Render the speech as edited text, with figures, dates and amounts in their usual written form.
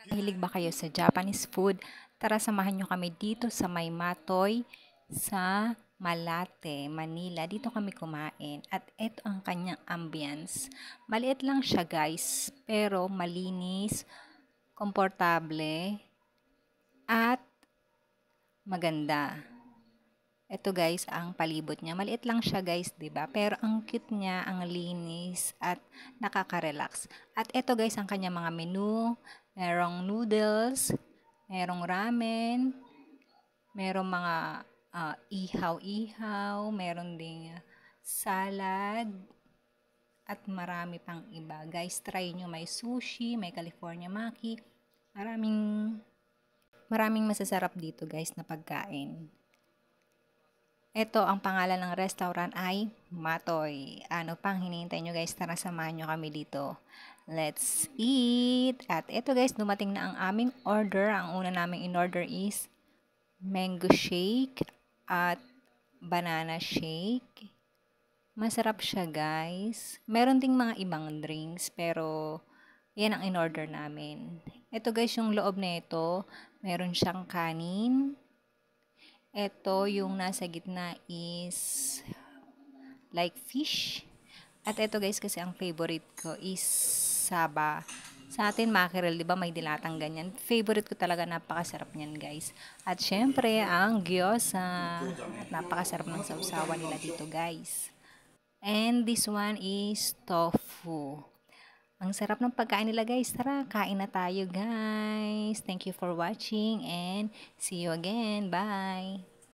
Mahilig ba kayo sa Japanese food? Tara samahan nyo kami dito sa May Matoy sa Malate, Manila. Dito kami kumain at ito ang kanyang ambience. Maliit lang siya guys, pero malinis, komportable at maganda. Ito guys, ang palibot niya. Maliit lang siya guys, 'di ba? Pero ang cute niya, ang linis at nakaka-relax. At ito guys, ang kanya mga menu. Merong noodles, merong ramen, merong mga ihaw-ihaw, meron ding salad, at marami pang iba. Guys, try nyo. May sushi, may California maki. Maraming masasarap dito guys na pagkain. Ito, ang pangalan ng restaurant ay Matoy. Ano pang hinihintay nyo guys? Tara samahan nyo kami dito. Let's eat! At ito guys, dumating na ang aming order. Ang una naming in-order is mango shake at banana shake. Masarap siya guys. Meron ding mga ibang drinks pero yan ang in-order namin. Ito guys, yung loob na ito, meron siyang kanin. Ito, yung nasa gitna is like fish. At ito guys, kasi ang favorite ko is saba. Sa atin, mackerel, di ba? May dilatang ganyan. Favorite ko talaga, napakasarap niyan guys. At syempre, ang gyoza. At napakasarap ng sausawan nila dito guys. And this one is tofu. Ang sarap ng pagkain nila guys. Tara, kain na tayo guys. Thank you for watching and see you again. Bye!